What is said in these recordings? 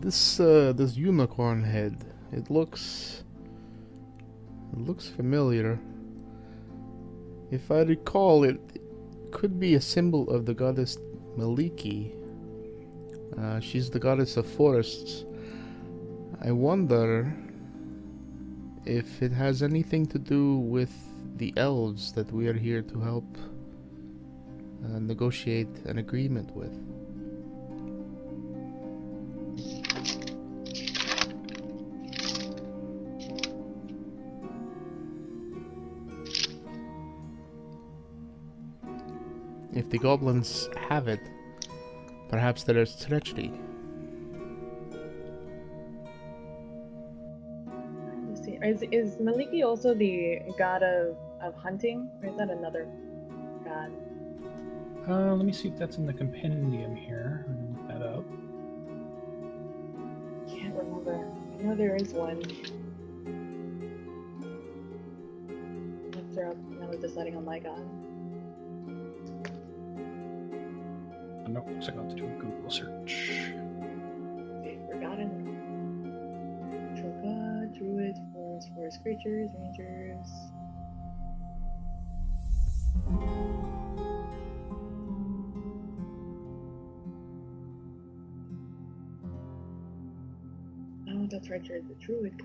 This unicorn head, it looks familiar. If I recall, it could be a symbol of the goddess Maliki. She's the goddess of forests. I wonder if it has anything to do with the elves that we are here to help negotiate an agreement with. If the goblins have it, perhaps there is treachery. Let's see. Is Maliki also the god of hunting, or is that another god? Let me see if that's in the compendium here. I'm gonna look that up. Can't remember. I know there is one. Looked her up when I was deciding on my god. Oh, no, looks like I'll have to do a Google search. Okay, forgotten. Natural god, druid, forest creatures, rangers. Oh, that's right, you're the druid.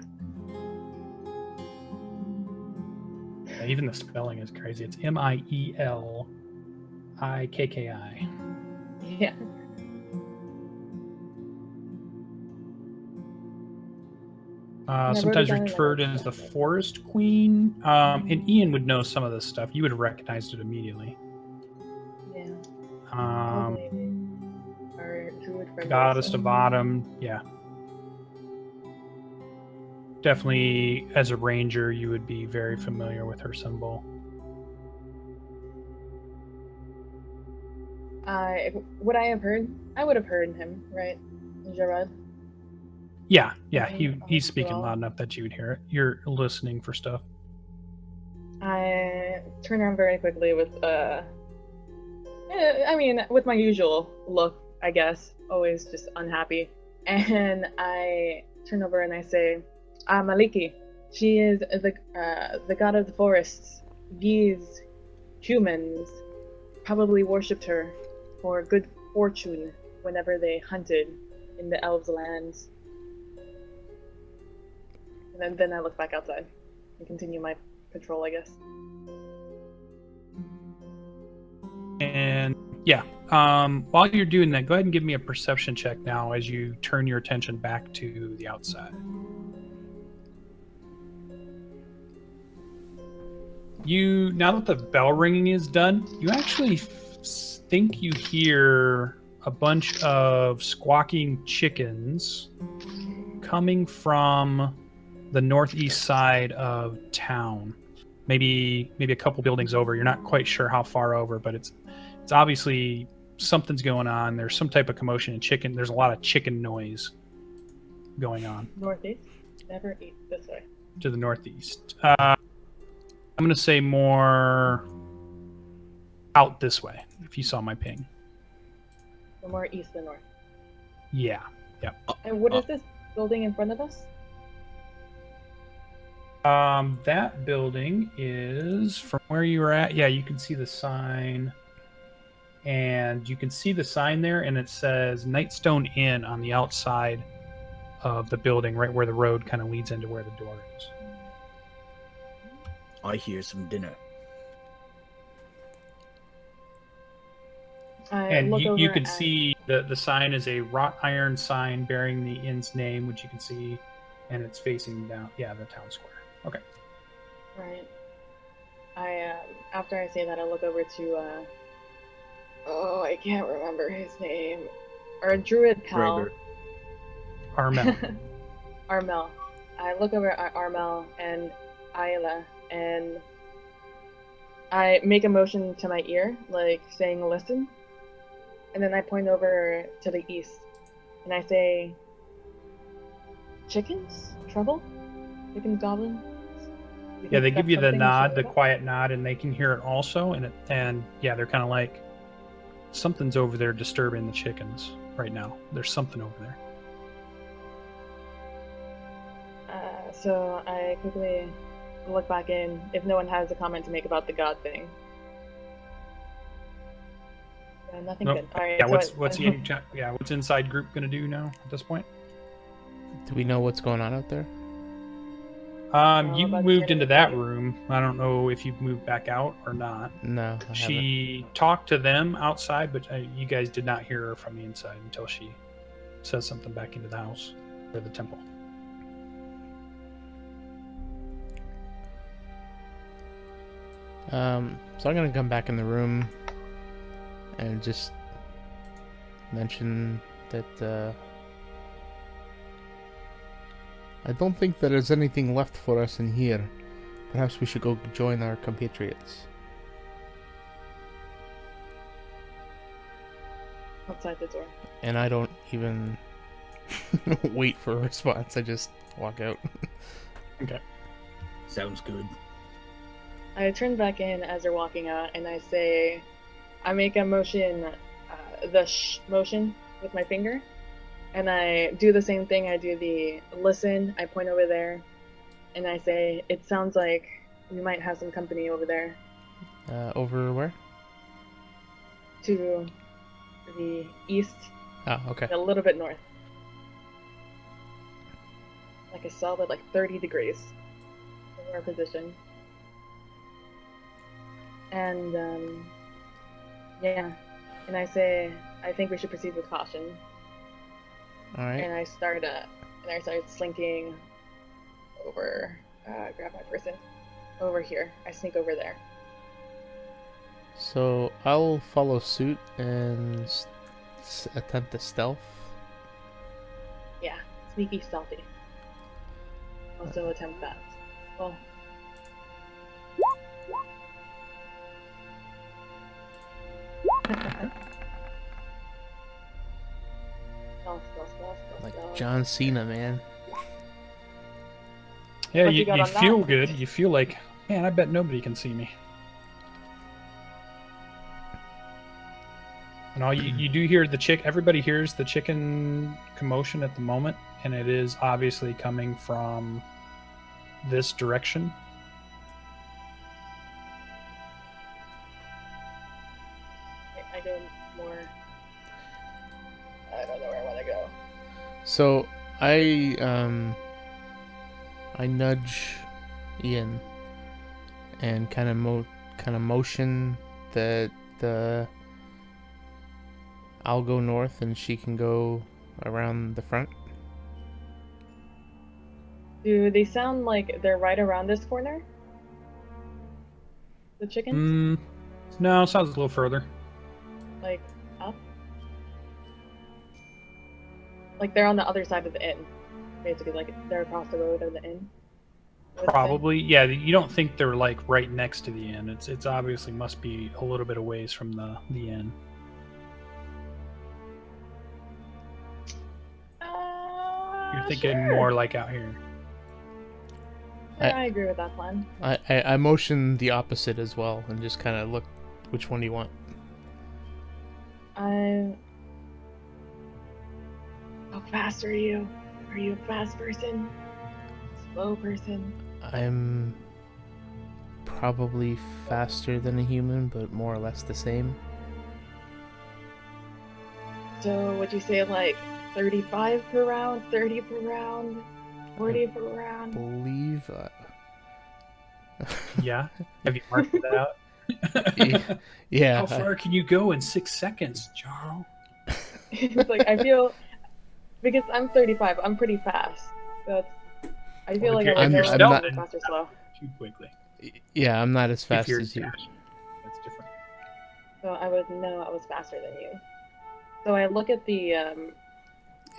Yeah, even the spelling is crazy. It's Mielikki. Yeah. Sometimes referred as the Forest Queen. And Ian would know some of this stuff. You would have recognized it immediately. Yeah. Um, Our druid friend. Goddess of Autumn. Yeah. Definitely, as a ranger, you would be very familiar with her symbol. Would I have heard? I would have heard him, right? Jarral? Yeah. He's speaking loud enough that you would hear it. You're listening for stuff. I turn around very quickly with with my usual look, I guess, always just unhappy. And I turn over and I say, Maliki, she is the god of the forests. These humans probably worshipped her for good fortune whenever they hunted in the elves' lands. And then I look back outside and continue my patrol, I guess. And yeah, while you're doing that, go ahead and give me a perception check now as you turn your attention back to the outside. Now that the bell ringing is done, you actually think you hear a bunch of squawking chickens coming from the northeast side of town. Maybe a couple buildings over. You're not quite sure how far over, but it's obviously something's going on. There's some type of commotion in chicken. There's a lot of chicken noise going on. Northeast? Never eat this way. To the northeast. I'm going to say more out this way, if you saw my ping. So more east than north. Yeah. And what is this building in front of us? That building is from where you were at. Yeah, you can see the sign. And you can see the sign there, and it says Nightstone Inn on the outside of the building, right where the road kind of leads into where the door is. I hear some dinner. And you can see the sign is a wrought iron sign bearing the inn's name, which you can see, and it's facing down, the town square. Okay. Right. After I say that, I look over to, I can't remember his name. Our druid pal. Armel. Armel. I look over at Armel and Aila, and I make a motion to my ear, like saying listen. And then I point over to the east, and I say, chickens? Trouble? Chickens, goblins? Yeah, they give you the nod, the quiet nod, and they can hear it also. And they're kind of like, something's over there disturbing the chickens right now. There's something over there. So I quickly look back in if no one has a comment to make about the god thing. Nothing Nope. good. All right. Yeah, so what's inside group gonna do now at this point? Do we know what's going on out there? You about to moved get into in that the room. I don't know if you've moved back out or not. No, I haven't. She talked to them outside, but you guys did not hear her from the inside until she says something back into the house or the temple. So I'm gonna come back in the room and just mention that I don't think that there's anything left for us in here. Perhaps we should go join our compatriots. outside the door. And I don't even wait for a response. I just walk out. Okay. Sounds good. I turn back in as they're walking out, and I say, I make a motion, the motion with my finger, and I do the same thing. I do the listen. I point over there, and I say, it sounds like we might have some company over there. Over where? To the east, Oh, okay. a little bit north. Like a solid, 30 degrees from our position. And, yeah. And I say, I think we should proceed with caution. Alright. And I start slinking over, grab my person, over here. I sneak over there. So I'll follow suit and attempt to stealth. Yeah, sneaky, stealthy. Also attempt that. Well. Like John Cena, man. Yeah, What you you got on feel that? good. You feel like, man, I bet nobody can see me. And all you do hear everybody hears the chicken commotion at the moment, and it is obviously coming from this direction. I go more. I don't know where I want to go. So I nudge Ian and kind of motion that I'll go north and she can go around the front. Do they sound like they're right around this corner? The chickens? No, it sounds a little further. Like, up? Like they're on the other side of the inn. Basically, like they're across the road of the inn. Probably, yeah. You don't think they're like right next to the inn. It's obviously must be a little bit of ways from the inn. You're thinking Sure. more like out here. Yeah, I agree with that plan. I motion the opposite as well and just kind of look, which one do you want? How fast are you? Are you a fast person? Slow person? I'm probably faster than a human, but more or less the same. So would you say like 35 per round, 30 per round, 40 per round? Believe. Yeah. Have you marked that out? Yeah. How far can you go in 6 seconds, Jarral? It's like I feel because I'm 35, I'm pretty fast. So I feel Well, like if I would you're go stealth, fast or slow. Too quickly. Yeah, I'm not as If fast you're as you. dash, that's different. So I would know I was faster than you. So I look at the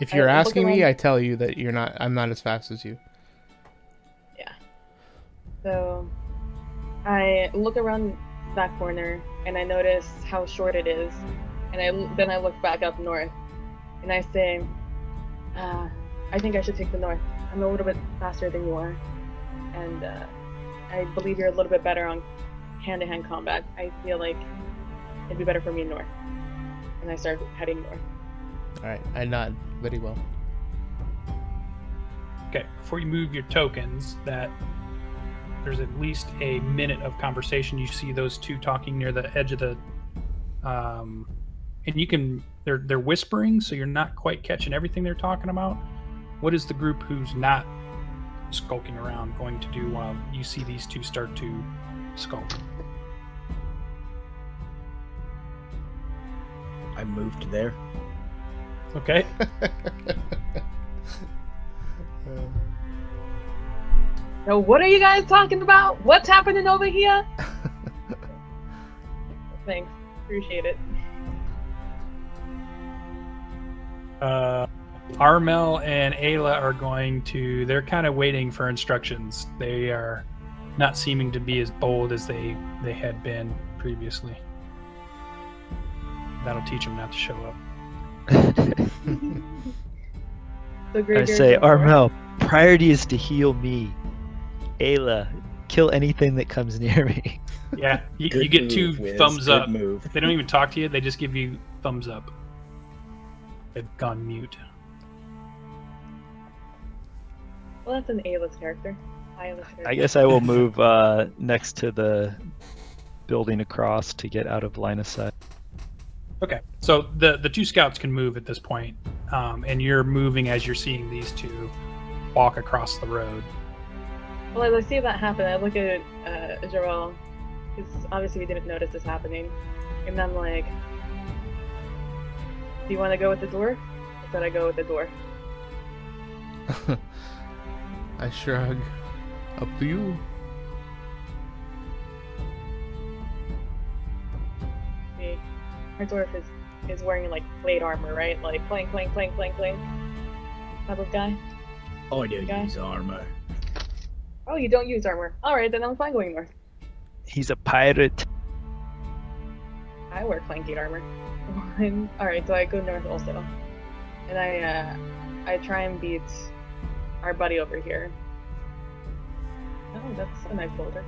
If you're I look asking me, around- I tell you that I'm not as fast as you. yeah. So I look around that corner and I notice how short it is, and then I look back up north, and I say, I think I should take the north. I'm a little bit faster than you are, and I believe you're a little bit better on hand-to-hand combat. I feel like it'd be better for me north, and I start heading north. All right, I nod very well. Okay, before you move your tokens, that there's at least a minute of conversation. You see those two talking near the edge of the, and you can. They're whispering, so you're not quite catching everything they're talking about. What is the group who's not skulking around going to do while you see these two start to skulk? I moved there. Okay. So what are you guys talking about? What's happening over here? Thanks. Appreciate it. Armel and Aila are going to... They're kind of waiting for instructions. They are not seeming to be as bold as they had been previously. That'll teach them not to show up. So I Greybeard say, goes forward. Armel, priority is to heal me. Ayla, kill anything that comes near me. Yeah, you Good get move, two Wiz. thumbs Good up. move. They don't even talk to you. They just give you thumbs up. They've gone mute. Well, that's an A-list character. I-list character. I guess I will move next to the building across to get out of line of sight. Okay, so the two scouts can move at this point, and you're moving as you're seeing these two walk across the road. Well, as I see that happen, I look at Jarral, because obviously we didn't notice this happening. And I'm like, do you want to go with the dwarf? Or should I go with the dwarf? I shrug. Up to you. See, our dwarf is wearing like plate armor, right? Like clank, clank, clank, clank, clank. Type of guy. Oh, I do Okay. use armor. Oh, you don't use armor. Alright, then I'm fine going north. He's a pirate. I wear clanky armor. Alright, so I go north also. And I try and beat our buddy over here. Oh, that's a nice boulder.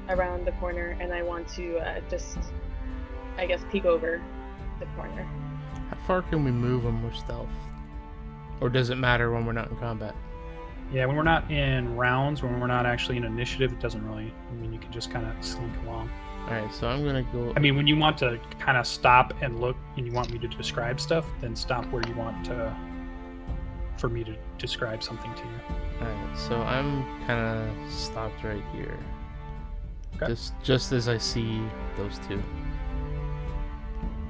Around the corner, and I want to just, I guess, peek over the corner. How far can we move when we're stealth? Or does it matter when we're not in combat? Yeah, when we're not in rounds, when we're not actually in initiative, it doesn't really... I mean, you can just kind of slink along. Alright, so I'm gonna go... I mean, when you want to kind of stop and look, and you want me to describe stuff, then stop where you want to... for me to describe something to you. Alright, so I'm kinda stopped right here. Okay. Just as I see those two.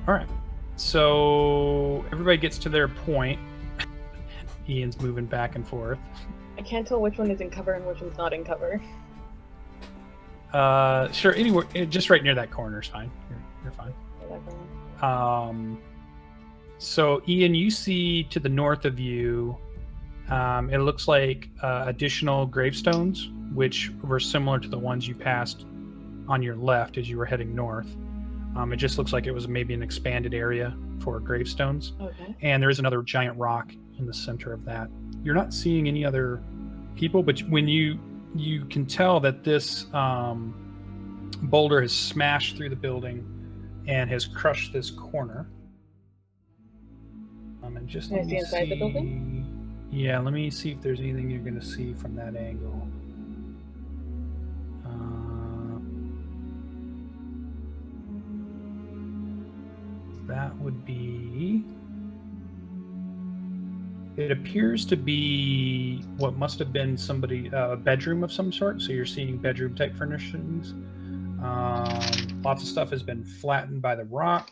All right. So everybody gets to their point. Ian's moving back and forth. I can't tell which one is in cover and which one's not in cover. Sure. Anywhere, just right near that corner is fine. You're fine. So Ian, you see to the north of you, it looks like additional gravestones, which were similar to the ones you passed on your left as you were heading north. It just looks like it was maybe an expanded area for gravestones. Okay. And there is another giant rock in the center of that. You're not seeing any other people, but when you can tell that this boulder has smashed through the building and has crushed this corner. And just Can I let see me inside the building? Yeah, let me see if there's anything you're going to see from that angle. That would be... It appears to be what must have been somebody, a bedroom of some sort. So you're seeing bedroom type furnishings. Lots of stuff has been flattened by the rock.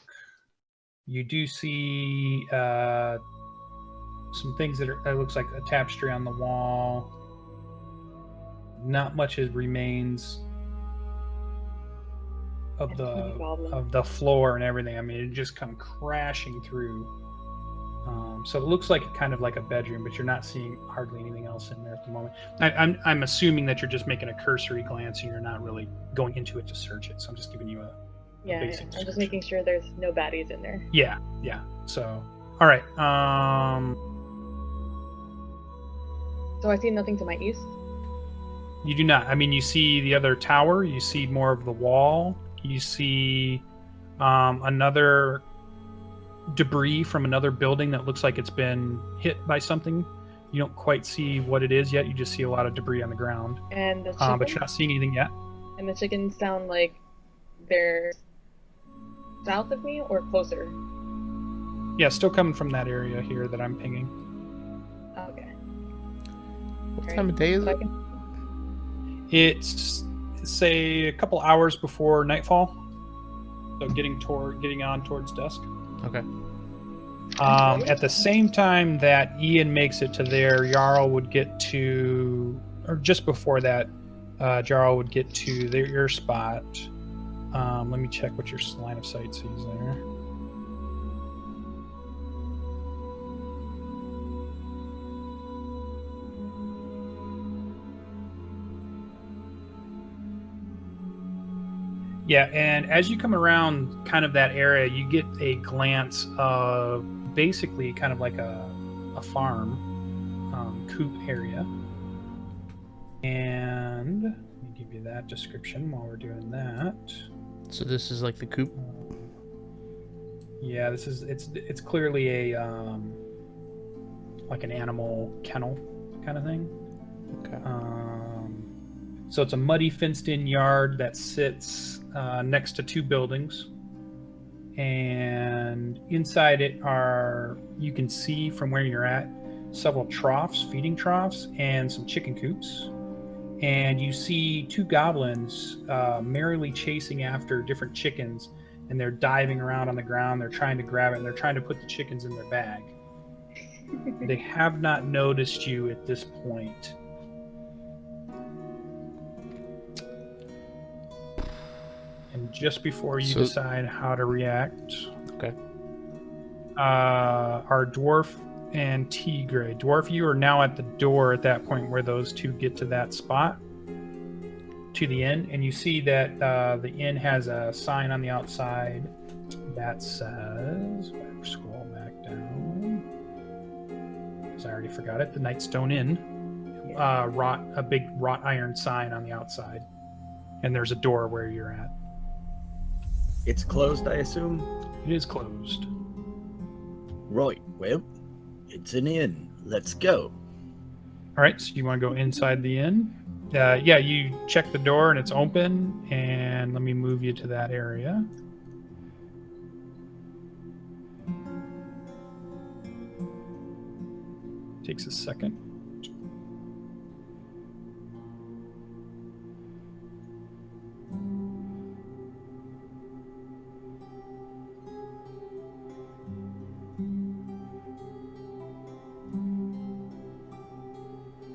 You do see some things that looks like a tapestry on the wall. Not much remains of the floor and everything. I mean, it just come crashing through. So it looks like kind of like a bedroom, but you're not seeing hardly anything else in there at the moment. I'm assuming that you're just making a cursory glance and you're not really going into it to search it. So I'm just giving you a basic I'm just description. making sure there's no baddies in there. Yeah. So, all right. So I see nothing to my east. You do not. I mean, you see the other tower. You see more of the wall. You see another debris from another building that looks like it's been hit by something. You don't quite see what it is yet. You just see a lot of debris on the ground. And the But chicken, you're not seeing anything yet. and the chickens sound like they're south of me or closer. Yeah, still coming from that area here that I'm pinging. Okay. What Alright, time of day is so I it? can- It's say a couple hours before nightfall, so getting on towards dusk. Okay. At the same time that Ian makes it to there, Jarl would get to, or just before that, Jarl would get to your spot. Let me check what your line of sight sees there. Yeah, and as you come around kind of that area, you get a glance of basically kind of like a farm coop area. And let me give you that description while we're doing that. So this is like the coop. Yeah, it's clearly a like an animal kennel kind of thing. Okay. So it's a muddy fenced-in yard that sits next to two buildings, and inside it you can see from where you're at several troughs, feeding troughs, and some chicken coops. And you see two goblins merrily chasing after different chickens, and they're diving around on the ground. They're trying to grab it, and they're trying to put the chickens in their bag. They have not noticed you at this point. And just before you decide how to react, okay, our Dwarf and Teagraiel. Dwarf, you are now at the door at that point where those two get to that spot, to the inn, and you see that the inn has a sign on the outside that says, scroll back down, because I already forgot it, the Nightstone Inn. A big wrought iron sign on the outside, and there's a door where you're at. It's closed, I assume? It is closed. Right, well, it's an inn. Let's go. All right, so you want to go inside the inn? Yeah, you check the door and it's open, and let me move you to that area. Takes a second.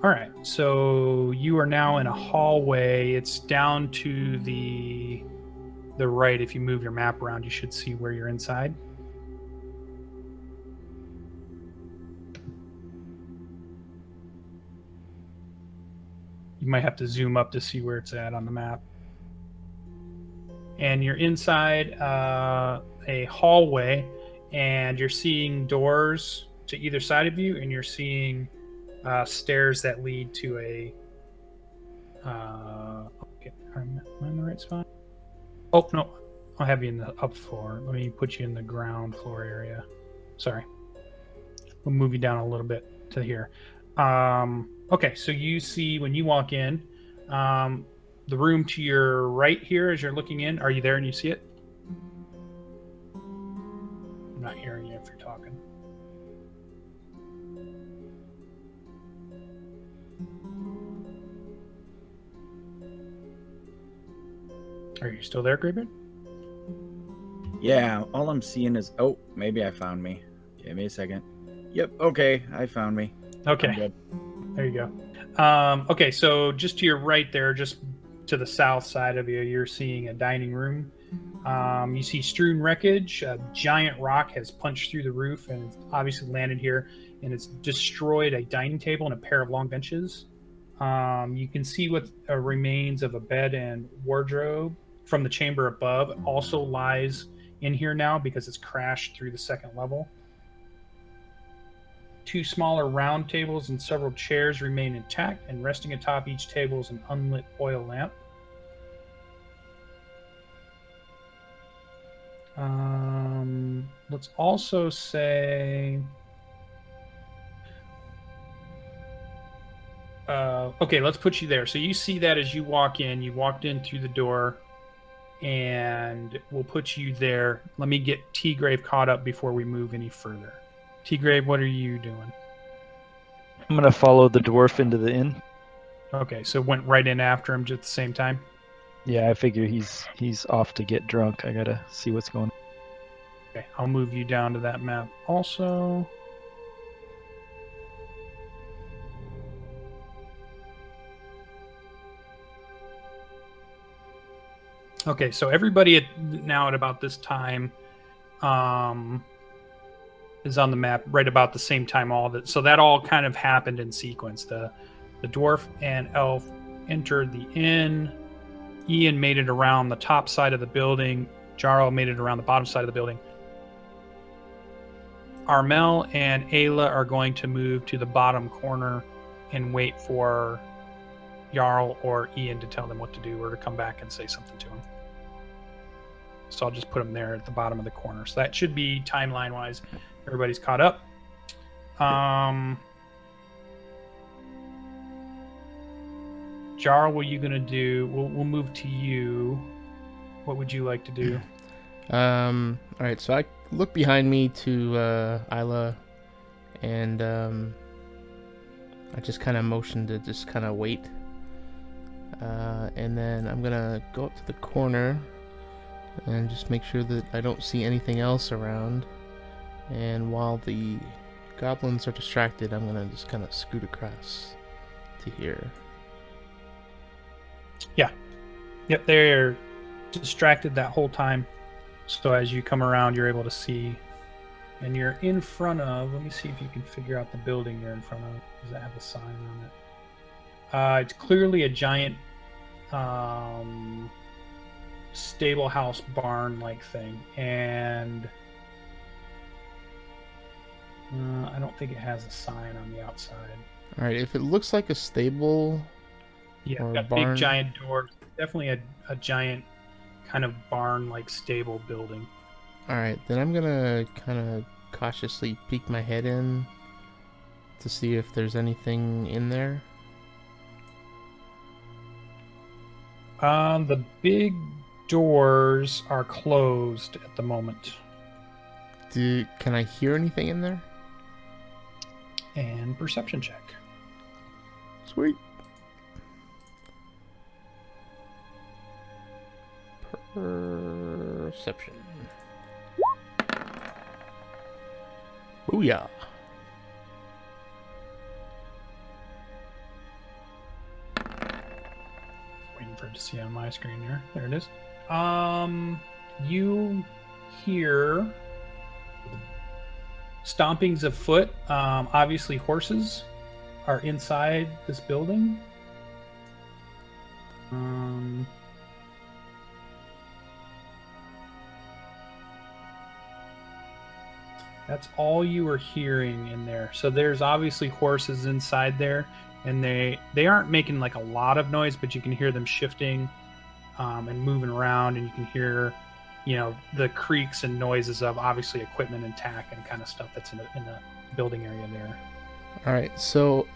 All right, so you are now in a hallway. It's down to the right. If you move your map around, you should see where you're inside. You might have to zoom up to see where it's at on the map. And you're inside a hallway, and you're seeing doors to either side of you, and you're seeing stairs that lead to a okay, am I in the right spot? Oh no, I'll have you in the up floor. Let me put you in the ground floor area. Sorry, we'll move you down a little bit to here. Okay, so you see when you walk in the room to your right here as you're looking in. Are you there and you see it? I'm not hearing you if you're talking. Are you still there, Greybeard? Yeah, all I'm seeing is... Oh, maybe I found me. Give me a second. Yep, okay, I found me. Okay, there you go. Okay, so just to your right there, just to the south side of you, you're seeing a dining room. You see strewn wreckage. A giant rock has punched through the roof and it's obviously landed here, and it's destroyed a dining table and a pair of long benches. You can see what remains of a bed and wardrobe from the chamber above. It also lies in here now because it's crashed through the second level. Two smaller round tables and several chairs remain intact, and resting atop each table is an unlit oil lamp. Let's also say Okay, let's put you there. So you see that as you walk in. You walked in through the door, and we'll put you there. Let me get Teagraiel caught up before we move any further. Teagraiel, what are you doing? I'm gonna follow the dwarf into the inn. Okay, so went right in after him just at the same time. Yeah, I figure he's off to get drunk. I gotta see what's going on. Okay, I'll move you down to that map also. Okay, so everybody now at about this time is on the map right about the same time. So that all kind of happened in sequence. The dwarf and elf entered the inn. Ian made it around the top side of the building. Jarral made it around the bottom side of the building. Armel and Aila are going to move to the bottom corner and wait for Jarral or Ian to tell them what to do or to come back and say something to him. So I'll just put them there at the bottom of the corner. So that should be timeline-wise. Everybody's caught up. Jarral, what are you going to do? We'll move to you. What would you like to do? All right, so I look behind me to Aila, and I just kind of motion to just kind of wait. And then I'm gonna go up to the corner and just make sure that I don't see anything else around. And while the goblins are distracted, I'm gonna just kind of scoot across to here. Yeah. Yep, they're distracted that whole time. So as you come around, you're able to see. And you're in front of, let me see if you can figure out the building you're in front of. Does that have a sign on it? It's clearly a giant stable house barn like thing. And I don't think it has a sign on the outside. All right, if it looks like a stable, yeah, or got barn. big giant doors. Definitely a giant kind of barn-like stable building. All right, then I'm gonna kind of cautiously peek my head in to see if there's anything in there. The big doors are closed at the moment. Can I hear anything in there? And perception check. Sweet. Perception. Booyah. Waiting for it to see on my screen here. There it is. You hear stompings of foot. Obviously horses are inside this building. That's all you were hearing in there. So there's obviously horses inside there, and they aren't making like a lot of noise, but you can hear them shifting and moving around, and you can hear, the creaks and noises of obviously equipment and tack and kind of stuff that's in the building area there. All right, so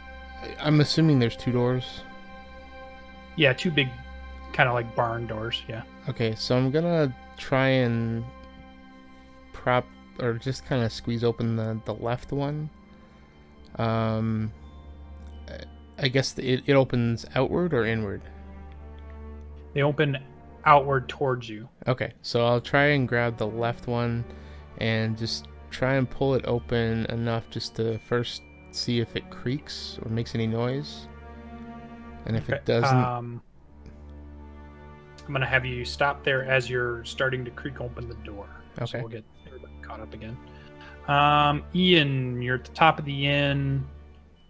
I'm assuming there's two doors. Yeah, two big kind of like barn doors. Yeah. Okay, so I'm gonna try and prop or just kind of squeeze open the left one. I guess it opens outward or inward? They open outward towards you. Okay, so I'll try and grab the left one and just try and pull it open enough just to first see if it creaks or makes any noise. And if it doesn't... I'm going to have you stop there as you're starting to creak open the door. Okay. So we'll get everybody caught up again. Ian, you're at the top of the inn.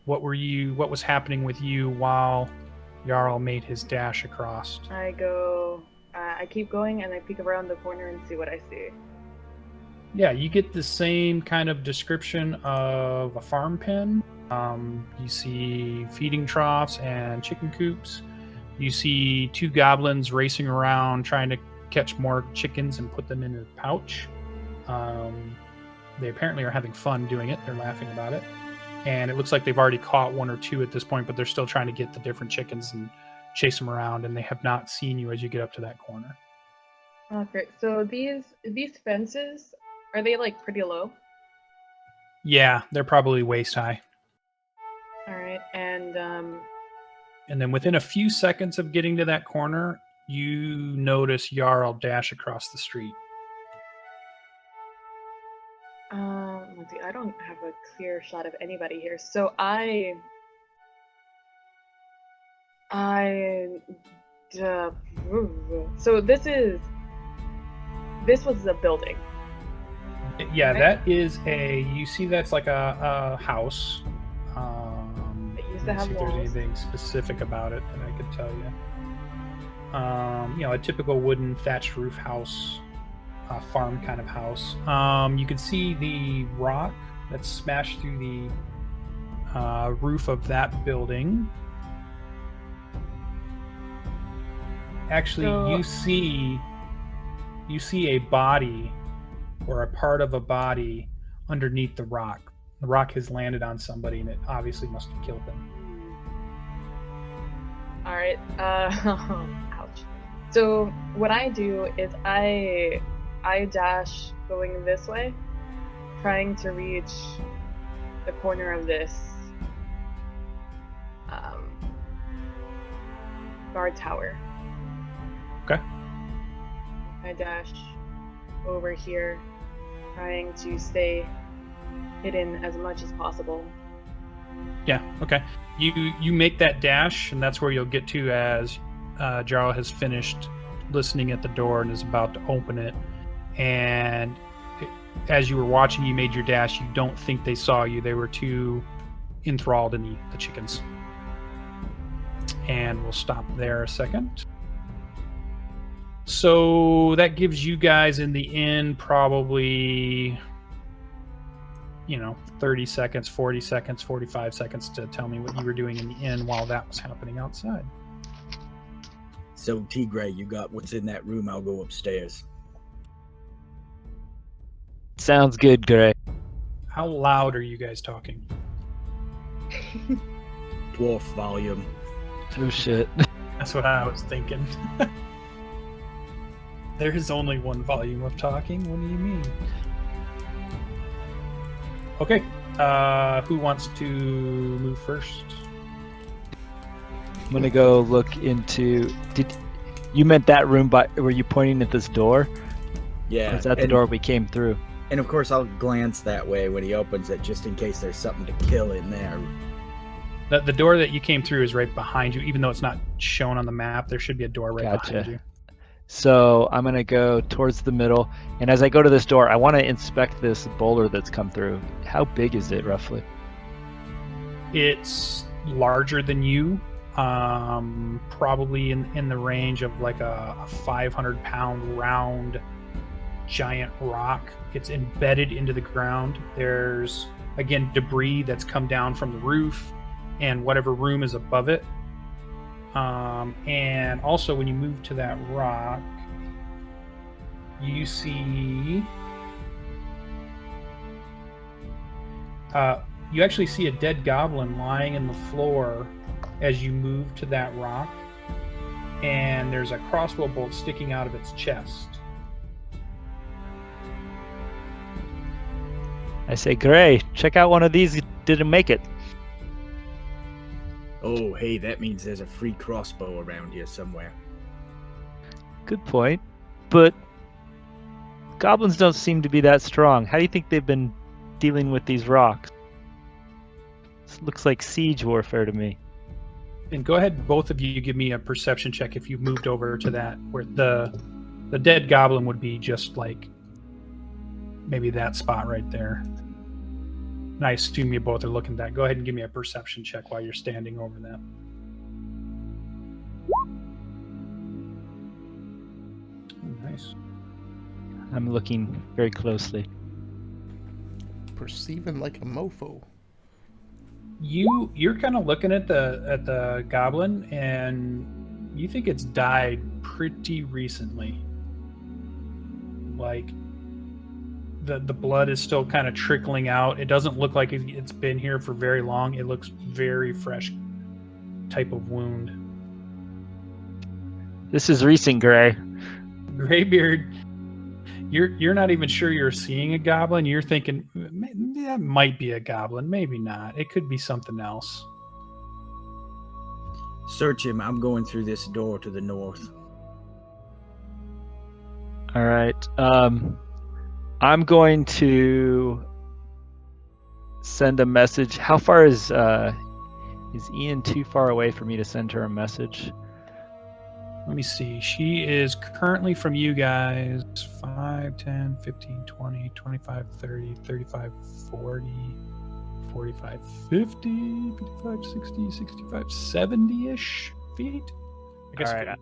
What was happening with you while Jarral made his dash across? I keep going and I peek around the corner and see what I see. Yeah, you get the same kind of description of a farm pen. You see feeding troughs and chicken coops. You see two goblins racing around trying to catch more chickens and put them in a pouch. They apparently are having fun doing it. They're laughing about it. and it looks like they've already caught one or two at this point, but they're still trying to get the different chickens and chase them around, and they have not seen you as you get up to that corner. Okay, so these fences, are they like pretty low? Yeah, they're probably waist high. All right, and And then within a few seconds of getting to that corner, you notice Jarral dash across the street. let's see, I don't have a clear shot of anybody here, so so this was a building. Yeah, Right. that is you see that's like a house. It used to Let me have see if there's walls. anything specific about it that I could tell you. A typical wooden thatched roof house, farm kind of house. You can see the rock that's smashed through the roof of that building. Actually, So- you see a body or a part of a body underneath the rock. The rock has landed on somebody, and it obviously must have killed them. All right. Ouch. So what I do is I dash going this way, trying to reach the corner of this guard tower. Okay. I dash over here, trying to stay hidden as much as possible. Yeah. Okay. You make that dash, and that's where you'll get to as Jarral has finished listening at the door and is about to open it. And as you were watching, you made your dash. You don't think they saw you. They were too enthralled in the chickens. And we'll stop there a second. So that gives you guys in the end probably 30 seconds, 40 seconds, 45 seconds to tell me what you were doing in the inn while that was happening outside. So, Teagraiel, you got what's in that room. I'll go upstairs. Sounds good, Gray. How loud are you guys talking? Dwarf volume. Oh shit. That's what I was thinking. There is only one volume of talking. What do you mean? Okay. Who wants to move first? I'm gonna go look into. Did you meant that room? But were you pointing at this door? Yeah. Or is that the door we came through? And of course, I'll glance that way when he opens it, just in case there's something to kill in there. The door that you came through is right behind you, even though it's not shown on the map. There should be a door right behind Gotcha. you. So I'm gonna go towards the middle, and as I go to this door, I want to inspect this boulder that's come through. How big is it roughly? It's larger than you, probably in the range of like a 500-pound round giant rock. It's embedded into the ground. There's, again, debris that's come down from the roof and whatever room is above it. And also when you move to that rock, you see you actually see a dead goblin lying in the floor as you move to that rock, and there's a crossbow bolt sticking out of its chest. I say, Gray, check out one of these. Didn't make it. Oh, hey, that means there's a free crossbow around here somewhere. Good point. But goblins don't seem to be that strong. How do you think they've been dealing with these rocks? This looks like siege warfare to me. And go ahead, both of you give me a perception check if you've moved over to that, where the dead goblin would be just like maybe that spot right there. And I assume you both are looking at that. Go ahead and give me a perception check while you're standing over them. Nice. I'm looking very closely. Perceiving like a mofo. You're kind of looking at the goblin, and you think it's died pretty recently. Like the blood is still kind of trickling out. It doesn't look like it's been here for very long. It looks very fresh type of wound. This is recent, Gray. Greybeard, you're not even sure you're seeing a goblin. You're thinking that might be a goblin, maybe not. It could be something else. Search him. I'm going through this door to the north. All right. I'm going to send a message. How far is Ian too far away for me to send her a message? Let me see. She is currently from you guys 5, 10, 15, 20, 25, 30, 35, 40, 45, 50, 55, 60, 65, 70-ish feet. I guess All right.